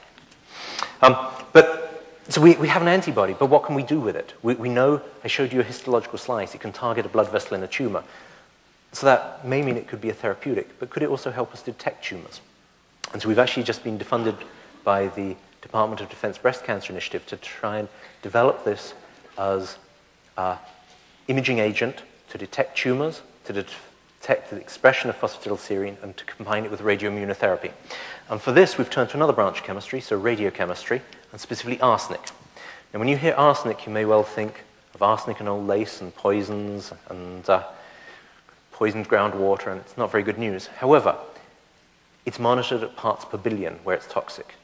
S3: So we have an antibody, but what can we do with it? We know, I showed you a histological slice, it can target a blood vessel in a tumor. So that may mean it could be a therapeutic, but could it also help us detect tumors? And so we've actually just been funded by the Department of Defense Breast Cancer Initiative to try and develop this as an imaging agent to detect tumors, to detect the expression of phosphatidylserine, and to combine it with radioimmunotherapy. And for this, we've turned to another branch of chemistry, so radiochemistry, and specifically arsenic. Now, when you hear arsenic, you may well think of arsenic and old lace and poisons and poisoned groundwater, and it's not very good news. However, it's monitored at parts per billion, where it's toxic.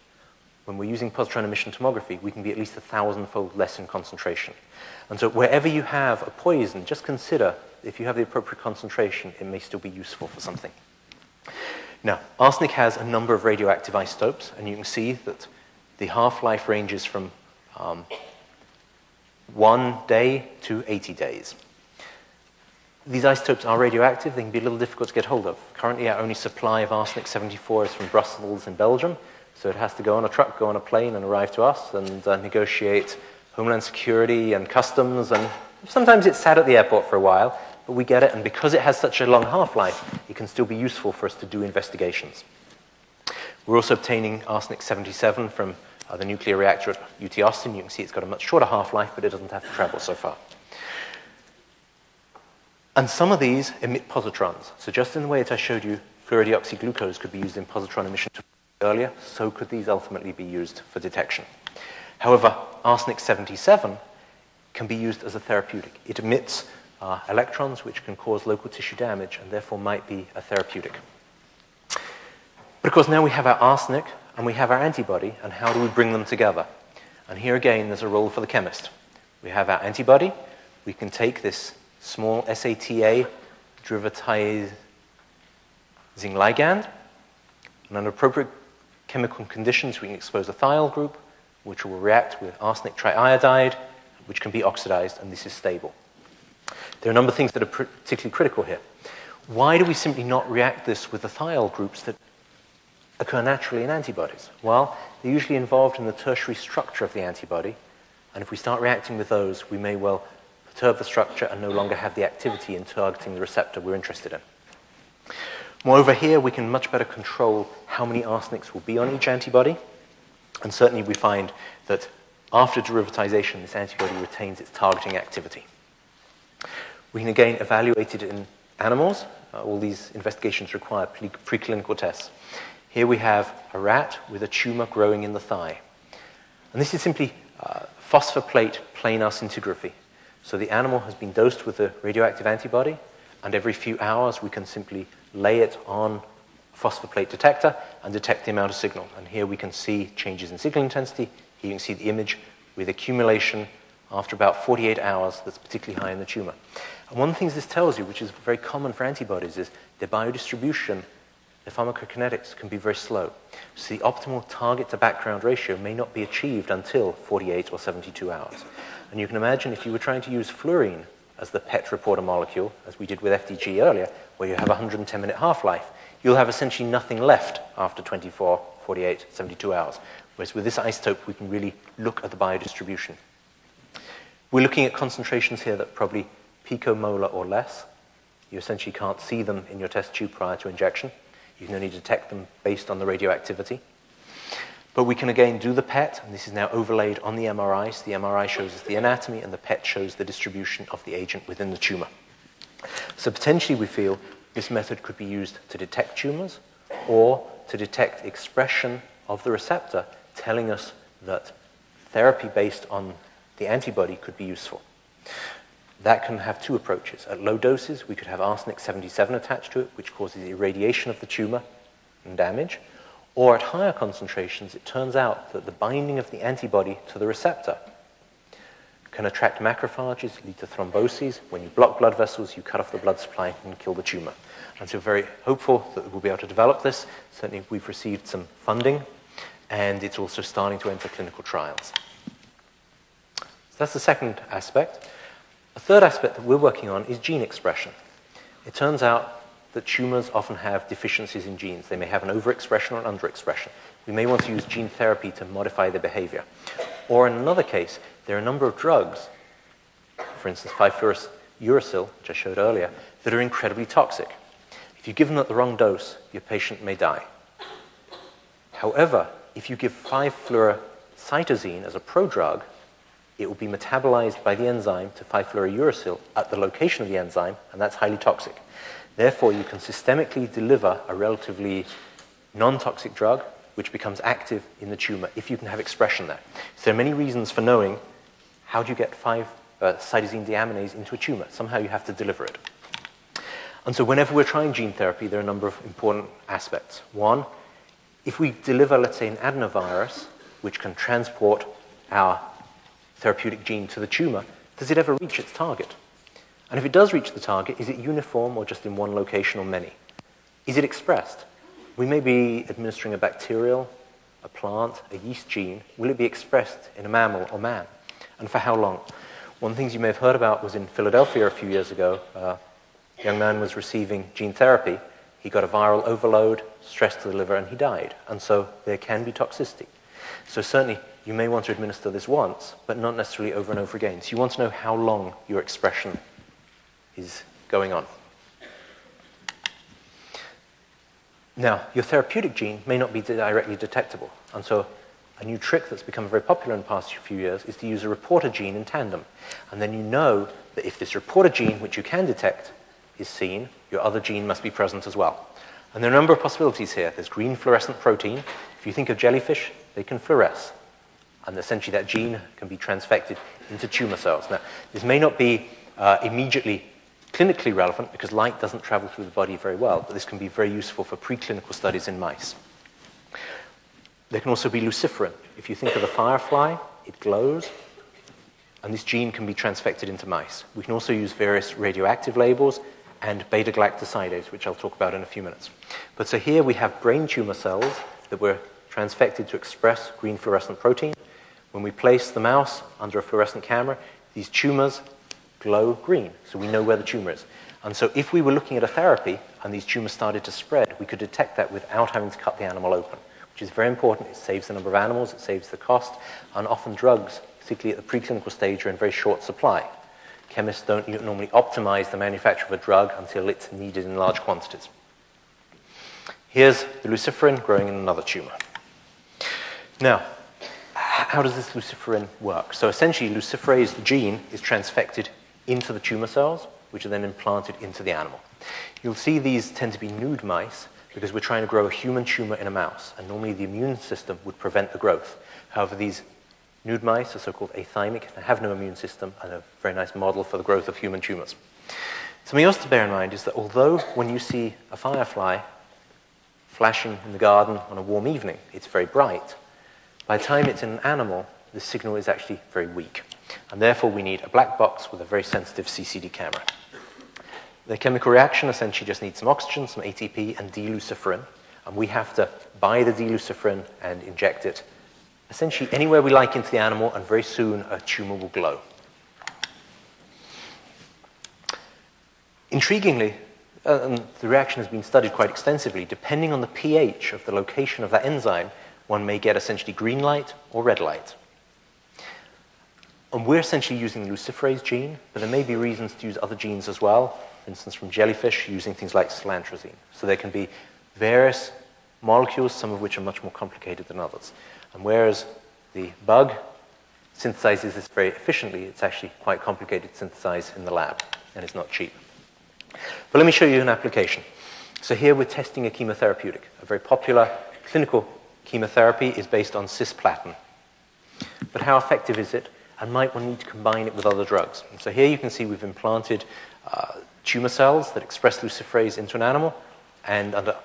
S3: When we're using positron emission tomography, we can be at least 1,000-fold less in concentration. And so wherever you have a poison, just consider if you have the appropriate concentration, it may still be useful for something. Now, arsenic has a number of radioactive isotopes, and you can see that the half-life ranges from 1 day to 80 days. These isotopes are radioactive. They can be a little difficult to get hold of. Currently, our only supply of arsenic-74 is from Brussels in Belgium, so it has to go on a truck, go on a plane, and arrive to us and negotiate Homeland Security and customs, and sometimes it's sat at the airport for a while, but we get it, and because it has such a long half-life, it can still be useful for us to do investigations. We're also obtaining arsenic-77 from the nuclear reactor at UT Austin. You can see it's got a much shorter half-life, but it doesn't have to travel so far. And some of these emit positrons. So just in the way that I showed you, fluorodeoxyglucose could be used in positron emission earlier, so could these ultimately be used for detection. However, arsenic-77 can be used as a therapeutic. It emits electrons which can cause local tissue damage and therefore might be a therapeutic. But of course, now we have our arsenic and we have our antibody, and how do we bring them together? And here again, there's a role for the chemist. We have our antibody. We can take this small SATA derivatizing ligand, and under appropriate chemical conditions, we can expose a thiol group, which will react with arsenic triiodide, which can be oxidized, and this is stable. There are a number of things that are particularly critical here. Why do we simply not react this with the thiol groups that occur naturally in antibodies? Well, they're usually involved in the tertiary structure of the antibody, and if we start reacting with those, we may well perturb the structure and no longer have the activity in targeting the receptor we're interested in. Moreover, here we can much better control how many arsenics will be on each antibody, and certainly we find that after derivatization, this antibody retains its targeting activity. We can again evaluate it in animals. All these investigations require preclinical tests. Here we have a rat with a tumor growing in the thigh. And this is simply phosphoplate planar scintigraphy. So the animal has been dosed with a radioactive antibody, and every few hours we can simply lay it on a phosphoplate detector and detect the amount of signal. And here we can see changes in signal intensity. Here you can see the image with accumulation after about 48 hours that's particularly high in the tumor. And one of the things this tells you, which is very common for antibodies, is their biodistribution, their pharmacokinetics can be very slow. So the optimal target to background ratio may not be achieved until 48 or 72 hours. And you can imagine if you were trying to use fluorine as the PET reporter molecule, as we did with FDG earlier, where you have a 110-minute half-life, you'll have essentially nothing left after 24, 48, 72 hours. Whereas with this isotope, we can really look at the biodistribution. We're looking at concentrations here that are probably picomolar or less. You essentially can't see them in your test tube prior to injection. You can only detect them based on the radioactivity. But we can again do the PET, and this is now overlaid on the MRI. So the MRI shows us the anatomy, and the PET shows the distribution of the agent within the tumor. So potentially we feel this method could be used to detect tumors or to detect expression of the receptor, telling us that therapy based on the antibody could be useful. That can have two approaches. At low doses, we could have arsenic-77 attached to it, which causes irradiation of the tumor and damage. Or at higher concentrations, it turns out that the binding of the antibody to the receptor can attract macrophages, lead to thromboses. When you block blood vessels, you cut off the blood supply and kill the tumor. And so we're very hopeful that we'll be able to develop this. Certainly we've received some funding, and it's also starting to enter clinical trials. So that's the second aspect. A third aspect that we're working on is gene expression. It turns out that tumors often have deficiencies in genes. They may have an overexpression or an underexpression. We may want to use gene therapy to modify their behavior. Or in another case, there are a number of drugs, for instance, 5-fluorouracil, which I showed earlier, that are incredibly toxic. If you give them at the wrong dose, your patient may die. However, if you give 5-fluorocytosine as a prodrug, it will be metabolized by the enzyme to 5-fluorouracil at the location of the enzyme, and that's highly toxic. Therefore, you can systemically deliver a relatively non-toxic drug which becomes active in the tumor if you can have expression there. So there are many reasons for knowing how do you get 5-cytosine deaminase into a tumor. Somehow you have to deliver it. And so whenever we're trying gene therapy, there are a number of important aspects. One, if we deliver, let's say, an adenovirus, which can transport our therapeutic gene to the tumor, does it ever reach its target? And if it does reach the target, is it uniform or just in one location or many? Is it expressed? We may be administering a bacterial, a plant, a yeast gene. Will it be expressed in a mammal or man? And for how long? One of the things you may have heard about was in Philadelphia a few years ago, The young man was receiving gene therapy. He got a viral overload, stress to the liver, and he died. And so there can be toxicity. So certainly, you may want to administer this once, but not necessarily over and over again. So you want to know how long your expression is going on. Now, your therapeutic gene may not be directly detectable. And so a new trick that's become very popular in the past few years is to use a reporter gene in tandem. And then you know that if this reporter gene, which you can detect, is seen, your other gene must be present as well. And there are a number of possibilities here. There's green fluorescent protein. If you think of jellyfish, they can fluoresce. And essentially that gene can be transfected into tumor cells. Now, this may not be immediately clinically relevant because light doesn't travel through the body very well, but this can be very useful for preclinical studies in mice. There can also be luciferin. If you think of a firefly, it glows, and this gene can be transfected into mice. We can also use various radioactive labels and beta-galactosidase, which I'll talk about in a few minutes. But so here we have brain tumor cells that were transfected to express green fluorescent protein. When we place the mouse under a fluorescent camera, these tumors glow green, so we know where the tumor is. And so if we were looking at a therapy and these tumors started to spread, we could detect that without having to cut the animal open, which is very important. It saves the number of animals, it saves the cost, and often drugs, particularly at the preclinical stage, are in very short supply. Chemists don't normally optimize the manufacture of a drug until it's needed in large quantities. Here's the luciferin growing in another tumor. Now, how does this luciferin work? So essentially, luciferase, the gene, is transfected into the tumor cells, which are then implanted into the animal. You'll see these tend to be nude mice because we're trying to grow a human tumor in a mouse, and normally the immune system would prevent the growth. However, these nude mice are so-called athymic and have no immune system and a very nice model for the growth of human tumors. Something else to bear in mind is that although when you see a firefly flashing in the garden on a warm evening, it's very bright, by the time it's in an animal, the signal is actually very weak. And therefore, we need a black box with a very sensitive CCD camera. The chemical reaction essentially just needs some oxygen, some ATP, and D-luciferin. And we have to buy the D-luciferin and inject it essentially anywhere we like into the animal, and very soon a tumor will glow. Intriguingly, and the reaction has been studied quite extensively, depending on the pH of the location of that enzyme, one may get essentially green light or red light. And we're essentially using the luciferase gene, but there may be reasons to use other genes as well, for instance from jellyfish, using things like cilantrazine. So there can be various molecules, some of which are much more complicated than others. And whereas the bug synthesizes this very efficiently, it's actually quite complicated to synthesize in the lab, and it's not cheap. But let me show you an application. So here we're testing a chemotherapeutic. A very popular clinical chemotherapy is based on cisplatin. But how effective is it? And might one need to combine it with other drugs? And so here you can see we've implanted tumor cells that express luciferase into an animal, and under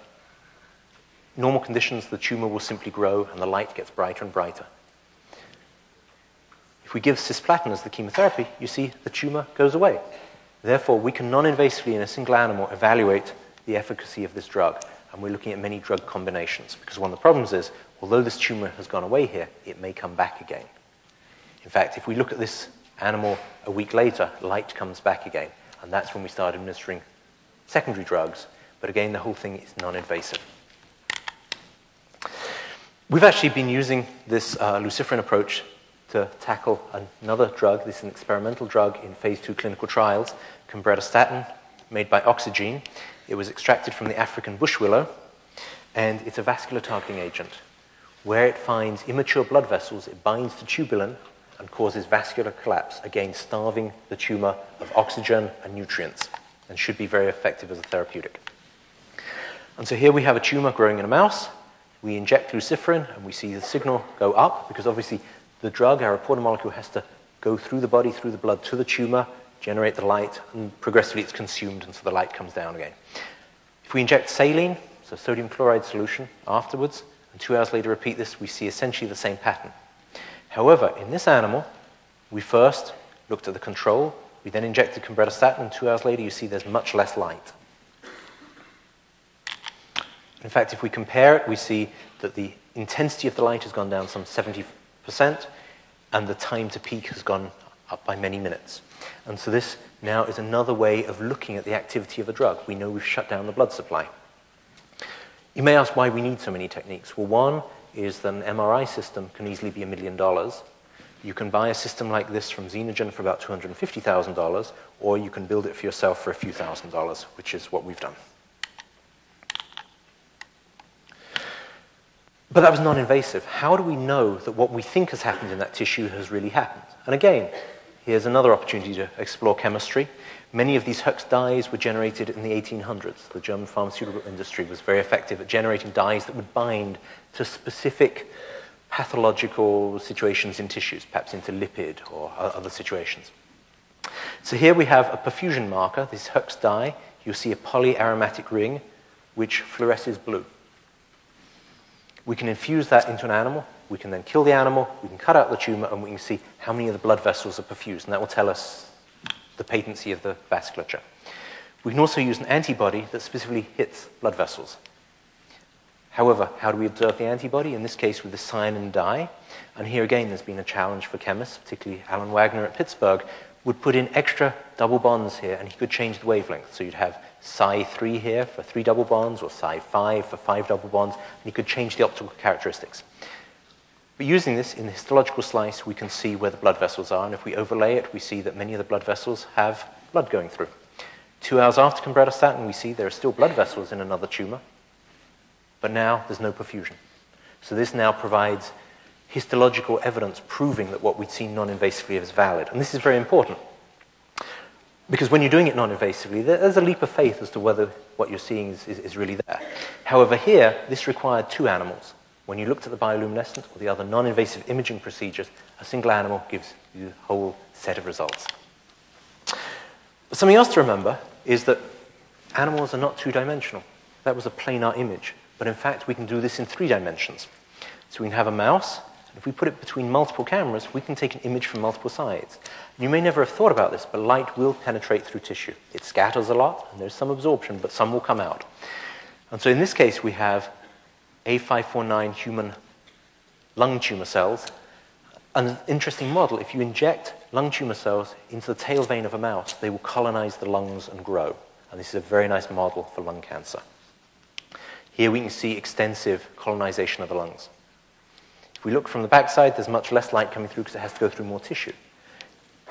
S3: normal conditions, the tumor will simply grow and the light gets brighter and brighter. If we give cisplatin as the chemotherapy, you see the tumor goes away. Therefore, we can non-invasively in a single animal evaluate the efficacy of this drug. And we're looking at many drug combinations, because one of the problems is, although this tumor has gone away here, it may come back again. In fact, if we look at this animal a week later, light comes back again. And that's when we start administering secondary drugs. But again, the whole thing is non-invasive. We've actually been using this luciferin approach to tackle another drug. This is an experimental drug in phase 2 clinical trials, cumbretastatin, made by Oxygene. It was extracted from the African bush willow, and it's a vascular targeting agent. Where it finds immature blood vessels, it binds to tubulin and causes vascular collapse, again starving the tumor of oxygen and nutrients, and should be very effective as a therapeutic. And so here we have a tumor growing in a mouse. We inject luciferin, and we see the signal go up, because obviously the drug, our reporter molecule, has to go through the body, through the blood, to the tumor, generate the light, and progressively it's consumed, and so the light comes down again. If we inject saline, so sodium chloride solution, afterwards, and 2 hours later repeat this, we see essentially the same pattern. However, in this animal, we first looked at the control, we then injected cumbretastatin, and 2 hours later you see there's much less light. In fact, if we compare it, we see that the intensity of the light has gone down some 70%, and the time to peak has gone up by many minutes. And so this now is another way of looking at the activity of a drug. We know we've shut down the blood supply. You may ask why we need so many techniques. Well, one is that an MRI system can easily be $1 million. You can buy a system like this from Xenogen for about $250,000, or you can build it for yourself for a few $1,000s, which is what we've done. But that was non-invasive. How do we know that what we think has happened in that tissue has really happened? And again, here's another opportunity to explore chemistry. Many of these Hoechst dyes were generated in the 1800s. The German pharmaceutical industry was very effective at generating dyes that would bind to specific pathological situations in tissues, perhaps into lipid or other situations. So here we have a perfusion marker, this Hoechst dye. You'll see a polyaromatic ring which fluoresces blue. We can infuse that into an animal. We can then kill the animal. We can cut out the tumor, and we can see how many of the blood vessels are perfused, and that will tell us the patency of the vasculature. We can also use an antibody that specifically hits blood vessels. However, how do we observe the antibody? In this case, with the cyanin dye. And here again, there's been a challenge for chemists, particularly Alan Wagner at Pittsburgh, would put in extra double bonds here, and he could change the wavelength. So you'd have Psi3 here for 3 double bonds, or Psi5 for 5 double bonds, and you could change the optical characteristics. But using this in the histological slice, we can see where the blood vessels are, and if we overlay it, we see that many of the blood vessels have blood going through. 2 hours after cumbratostatin, we see there are still blood vessels in another tumor, but now there's no perfusion. So this now provides histological evidence proving that what we'd seen non-invasively is valid. And this is very important, because when you're doing it non-invasively, there's a leap of faith as to whether what you're seeing is really there. However, here, this required 2 animals. When you looked at the bioluminescence or the other non-invasive imaging procedures, a single animal gives you a whole set of results. But something else to remember is that animals are not 2-dimensional. That was a planar image. But in fact, we can do this in 3 dimensions. So we can have a mouse, and if we put it between multiple cameras, we can take an image from multiple sides. And you may never have thought about this, but light will penetrate through tissue. It scatters a lot, and there's some absorption, but some will come out. And so in this case, we have A549 human lung tumor cells. An interesting model, if you inject lung tumor cells into the tail vein of a mouse, they will colonize the lungs and grow. And this is a very nice model for lung cancer. Here we can see extensive colonization of the lungs. If we look from the backside, there's much less light coming through because it has to go through more tissue.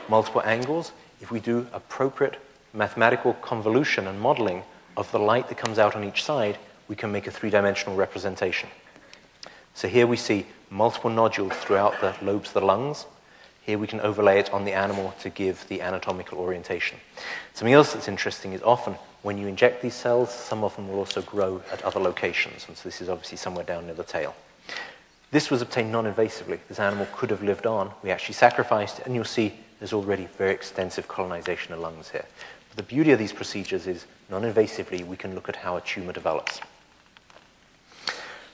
S3: Multiple angles, if we do appropriate mathematical convolution and modeling of the light that comes out on each side, we can make a 3-dimensional representation. So here we see multiple nodules throughout the lobes of the lungs. Here we can overlay it on the animal to give the anatomical orientation. Something else that's interesting is often when you inject these cells, some of them will also grow at other locations. And so this is obviously somewhere down near the tail. This was obtained non-invasively. This animal could have lived on. We actually sacrificed it, and you'll see there's already very extensive colonization of lungs here. But the beauty of these procedures is non-invasively we can look at how a tumor develops.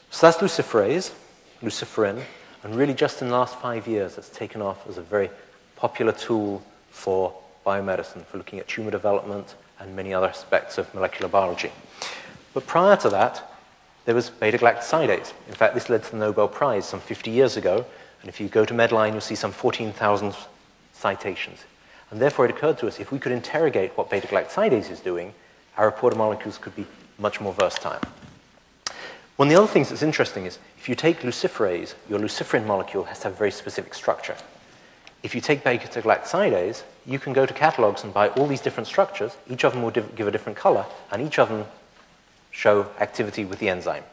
S3: So that's luciferase, luciferin, and really just in the last 5 years it's taken off as a very popular tool for biomedicine, for looking at tumor development and many other aspects of molecular biology. But prior to that, there was beta-galactosidase. In fact, this led to the Nobel Prize some 50 years ago, and if you go to Medline, you'll see some 14,000 citations. And therefore, it occurred to us, if we could interrogate what beta-galactosidase is doing, our reporter molecules could be much more versatile. One of the other things that's interesting is, if you take luciferase, your luciferin molecule has to have a very specific structure. If you take beta-galactosidase, you can go to catalogs and buy all these different structures. Each of them will give a different color, and each of them show activity with the enzyme.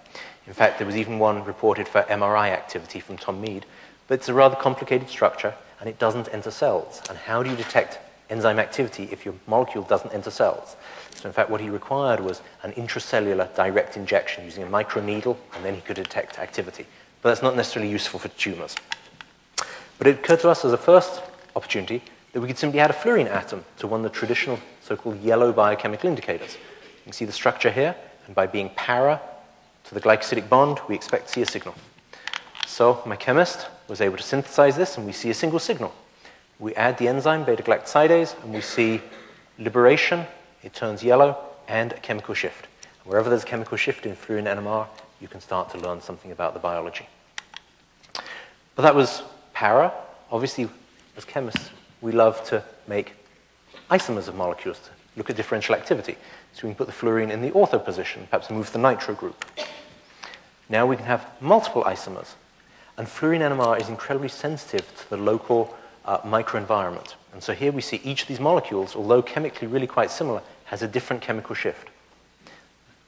S3: In fact, there was even one reported for MRI activity from Tom Mead, but it's a rather complicated structure, and it doesn't enter cells. And how do you detect enzyme activity if your molecule doesn't enter cells? So in fact, what he required was an intracellular direct injection using a microneedle, and then he could detect activity. But that's not necessarily useful for tumors. But it occurred to us as a first opportunity that we could simply add a fluorine atom to one of the traditional so-called yellow biochemical indicators. You can see the structure here, and by being para to the glycosidic bond, we expect to see a signal. So my chemist was able to synthesize this, and we see a single signal. We add the enzyme beta-galactosidase, and we see liberation, it turns yellow, and a chemical shift. And wherever there's a chemical shift in fluorine NMR, you can start to learn something about the biology. But that was para. Obviously, as chemists, we love to make isomers of molecules to look at differential activity. So we can put the fluorine in the ortho position, perhaps move the nitro group. Now we can have multiple isomers. And fluorine NMR is incredibly sensitive to the local microenvironment. And so here we see each of these molecules, although chemically really quite similar, has a different chemical shift.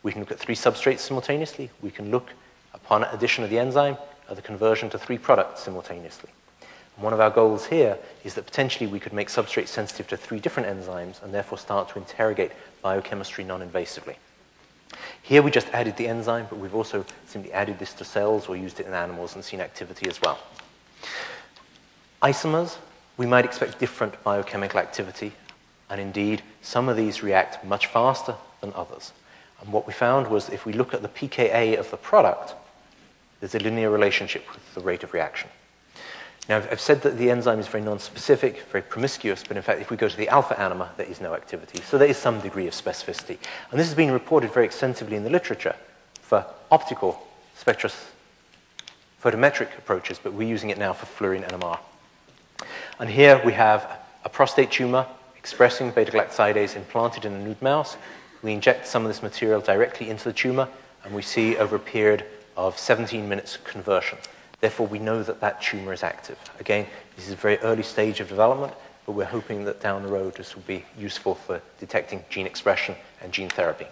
S3: We can look at 3 substrates simultaneously. We can look, upon addition of the enzyme, at the conversion to 3 products simultaneously. And one of our goals here is that potentially we could make substrates sensitive to 3 different enzymes and therefore start to interrogate biochemistry non-invasively. Here we just added the enzyme, but we've also simply added this to cells or used it in animals and seen activity as well. Isomers, we might expect different biochemical activity, and indeed, some of these react much faster than others. And what we found was if we look at the pKa of the product, there's a linear relationship with the rate of reaction. Now, I've said that the enzyme is very non-specific, very promiscuous, but in fact, if we go to the alpha anima, there is no activity. So there is some degree of specificity. And this has been reported very extensively in the literature for optical photometric approaches, but we're using it now for fluorine NMR. And here we have a prostate tumor expressing beta-galactosidase implanted in a nude mouse. We inject some of this material directly into the tumor, and we see over a period of 17 minutes conversion. Therefore, we know that that tumor is active. Again, this is a very early stage of development, but we're hoping that down the road this will be useful for detecting gene expression and gene therapy.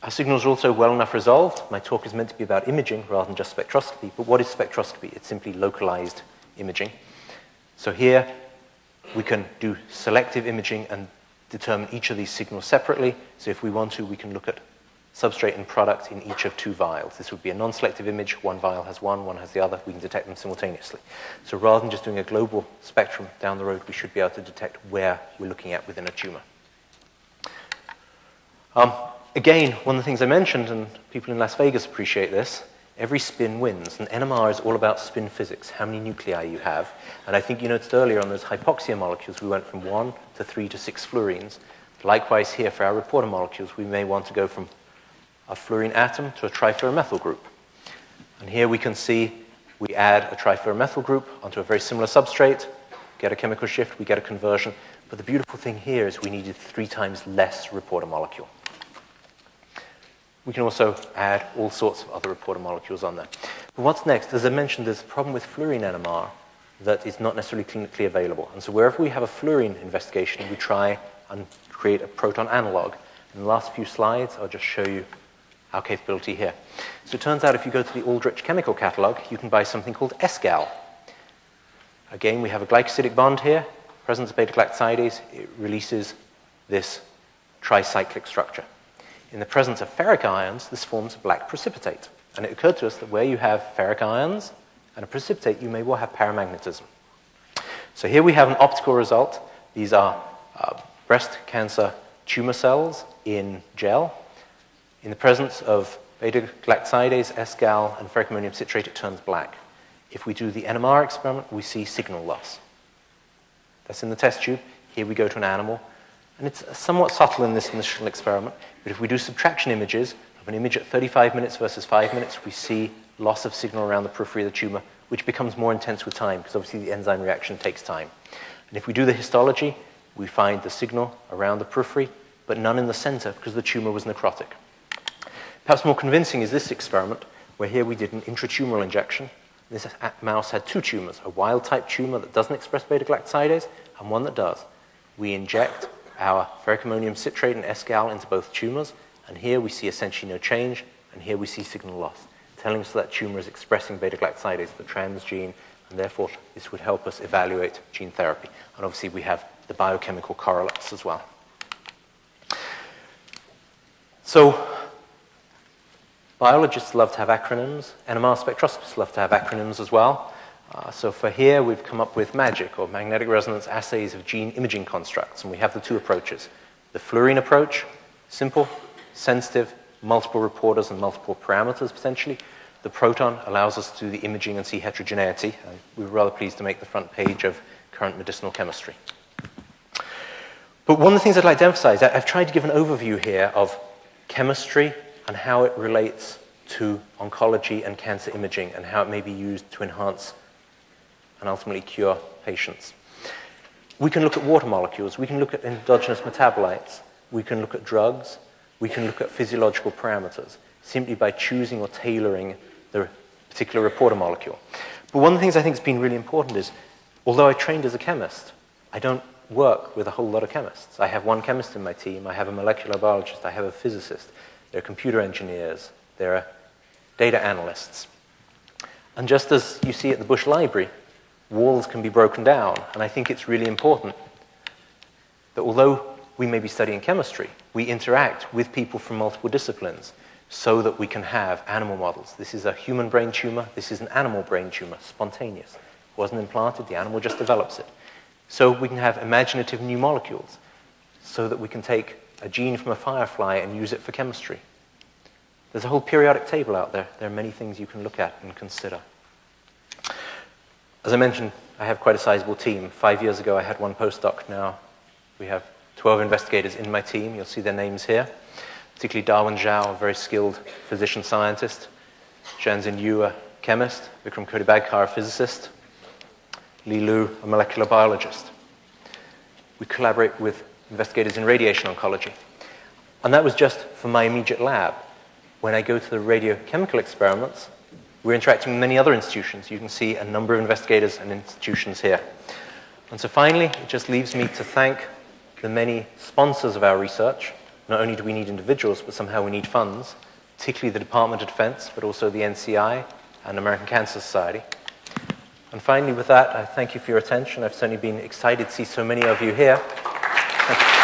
S3: Our signals are also well enough resolved. My talk is meant to be about imaging rather than just spectroscopy, but what is spectroscopy? It's simply localized imaging. So here, we can do selective imaging and determine each of these signals separately. So if we want to, we can look at substrate and product in each of 2 vials. This would be a non-selective image. One vial has one has the other. We can detect them simultaneously. So rather than just doing a global spectrum down the road, we should be able to detect where we're looking at within a tumor. Again, one of the things I mentioned, and people in Las Vegas appreciate this, every spin wins. And NMR is all about spin physics, how many nuclei you have. And I think you noticed earlier on those hypoxia molecules, we went from 1 to 3 to 6 fluorines. Likewise here for our reporter molecules, we may want to go from a fluorine atom to a trifluoromethyl group. And here we can see we add a trifluoromethyl group onto a very similar substrate, get a chemical shift, we get a conversion. But the beautiful thing here is we needed 3 times less reporter molecule. We can also add all sorts of other reporter molecules on there. But what's next? As I mentioned, there's a problem with fluorine NMR that is not necessarily clinically available. And so wherever we have a fluorine investigation, we try and create a proton analog. In the last few slides, I'll just show you our capability here. So it turns out if you go to the Aldrich chemical catalog, you can buy something called sGal. Again, we have a glycosidic bond here, presence of beta-galactosidase, it releases this tricyclic structure. In the presence of ferric ions, this forms a black precipitate. And it occurred to us that where you have ferric ions and a precipitate, you may well have paramagnetism. So here we have an optical result. These are breast cancer tumor cells in gel. In the presence of beta-galactosidase, sGal, and ferric ammonium citrate, it turns black. If we do the NMR experiment, we see signal loss. That's in the test tube. Here we go to an animal. And it's somewhat subtle in this initial experiment, but if we do subtraction images of an image at 35 minutes versus 5 minutes, we see loss of signal around the periphery of the tumor, which becomes more intense with time, because obviously the enzyme reaction takes time. And if we do the histology, we find the signal around the periphery, but none in the center, because the tumor was necrotic. Perhaps more convincing is this experiment, where here we did an intratumoral injection. This mouse had 2 tumors, a wild-type tumor that doesn't express beta-galactosidase, and one that does. We inject our ferric ammonium citrate and sGal into both tumors, and here we see essentially no change, and here we see signal loss, telling us that tumor is expressing beta-galactosidase, the transgene, and therefore this would help us evaluate gene therapy. And obviously we have the biochemical correlates as well. So, biologists love to have acronyms. NMR spectroscopists love to have acronyms as well. So for here, we've come up with MAGIC, or magnetic resonance assays of gene imaging constructs, and we have the 2 approaches. The fluorine approach, simple, sensitive, multiple reporters and multiple parameters, potentially. The proton allows us to do the imaging and see heterogeneity, and we were rather pleased to make the front page of Current Medicinal Chemistry. But one of the things I'd like to emphasize, I've tried to give an overview here of chemistry and how it relates to oncology and cancer imaging and how it may be used to enhance and ultimately cure patients. We can look at water molecules. We can look at endogenous metabolites. We can look at drugs. We can look at physiological parameters simply by choosing or tailoring the particular reporter molecule. But one of the things I think has been really important is, although I trained as a chemist, I don't work with a whole lot of chemists. I have one chemist in my team. I have a molecular biologist. I have a physicist. There are computer engineers. There are data analysts. And just as you see at the Bush Library, walls can be broken down. And I think it's really important that although we may be studying chemistry, we interact with people from multiple disciplines so that we can have animal models. This is a human brain tumor. This is an animal brain tumor, spontaneous. It wasn't implanted. The animal just develops it. So we can have imaginative new molecules so that we can take a gene from a firefly and use it for chemistry. There's a whole periodic table out there. There are many things you can look at and consider. As I mentioned, I have quite a sizable team. 5 years ago, I had one postdoc. Now we have 12 investigators in my team. You'll see their names here, particularly Darwin Zhao, a very skilled physician-scientist, Zhanxin Yu, a chemist, Vikram Kodibagkar, a physicist, Li Lu, a molecular biologist. We collaborate with investigators in radiation oncology. And that was just for my immediate lab. When I go to the radiochemical experiments, we're interacting with many other institutions. You can see a number of investigators and institutions here. And so finally, it just leaves me to thank the many sponsors of our research. Not only do we need individuals, but somehow we need funds, particularly the Department of Defense, but also the NCI and American Cancer Society. And finally, with that, I thank you for your attention. I've certainly been excited to see so many of you here. Thank you.